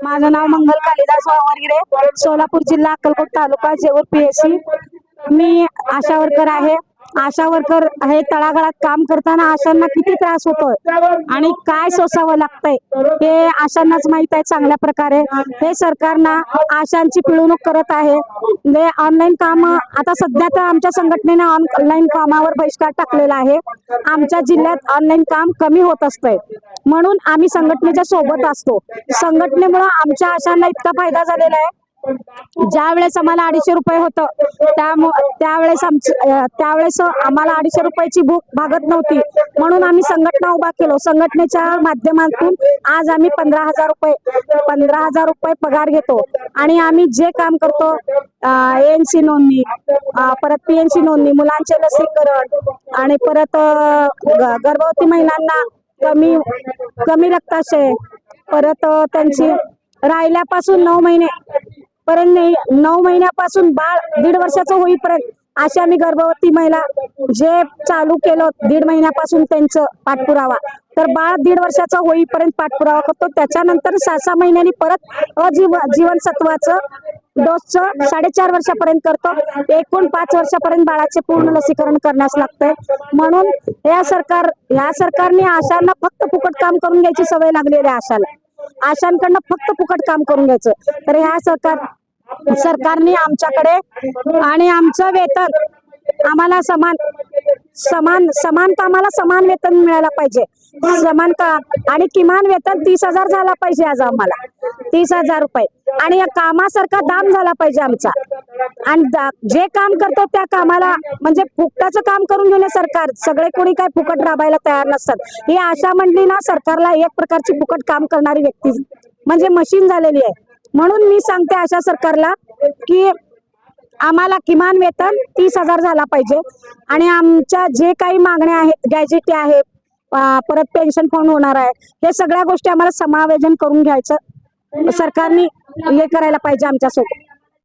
माझं नाव मंगल कालिदास वावरगिरे, सोलापूर जिल्हा, अक्कलकोट तालुका, जेऊर पीएससी। मी आशा वर्कर आहे। आशा वर्कर हे तळागाळात काम करताना आशांना किती त्रास होतोय आणि काय सोसावं लागतंय हे आशांनाच माहित आहे चांगल्या प्रकारे। हे सरकारना आशांची पिळवणूक करत आहे। ऑनलाईन काम आता सध्या तर आमच्या संघटनेने ऑनलाईन कामावर बहिष्कार टाकलेला आहे। आमच्या जिल्ह्यात ऑनलाईन काम कमी होत असतंय म्हणून आम्ही संघटनेच्या सोबत असतो। संघटनेमुळे आमच्या आशांना इतका फायदा झालेला आहे। ज्या वेळेस आम्हाला 250 रुपये होतं त्यावेळेस आम्हाला 250 रुपयाची भूक भागत नव्हती म्हणून आम्ही संघटना उभा केलो। संघटनेच्या माध्यमातून आज आम्ही 15,000 रुपये पगार घेतो आणि आम्ही जे काम करतो ANC नोंदणी, परत PNC नोंदणी, मुलांचे लसीकरण आणि परत गर्भवती महिलांना कमी रक्ताशय, परत त्यांची राहिल्यापासून 9 महिने पर्यंत 9 महिन्यापासून बाळ 1.5 वर्षाचं होईपर्यंत अशा आम्ही गर्भवती महिला जे चालू केलं 1.5 महिन्यापासून त्यांचं पाठपुरावा, तर बाळ 1.5 वर्षाचा होईपर्यंत पाठपुरावा करतो। त्याच्यानंतर 6 महिन्यांनी परत जीवनसत्वाचं डोसचं 4.5 वर्षापर्यंत करतो। एकूण 5 वर्षापर्यंत बाळाचे पूर्ण लसीकरण करण्यास लागतंय। म्हणून या सरकारने आशांना फक्त फुकट काम करून घ्यायची सवय लागलेली आहे। आशांकडनं फक्त फुकट काम करून घ्यायचं। तर ह्या सरकारने आमच्याकडे आणि आमचं वेतन आम्हाला समान कामाला समान वेतन मिळायला पाहिजे। समान काम आणि किमान वेतन 30,000 झाला पाहिजे। आज आम्हाला 30,000 रुपये आणि या कामासारखा दाम झाला पाहिजे आमचा। आणि जे काम करतो त्या कामाला म्हणजे फुकटाचं काम करून घेणे सरकार, सगळे कोणी काय फुकट राबायला तयार नसतात। ही आशा मंडळी ना सरकारला एक प्रकारची फुकट काम करणारी व्यक्ती म्हणजे मशीन झालेली आहे। म्हणून मी सांगते अशा सरकारला की आम्हाला किमान वेतन 30,000 झाला पाहिजे आणि आमच्या जे काही मागण्या आहेत, गॅजेट आहे, परत पेन्शन फंड होणार आहे, हे सगळ्या गोष्टी आम्हाला समायोजन करून घ्यायचं सरकारने हे करायला पाहिजे आमच्यासोबत।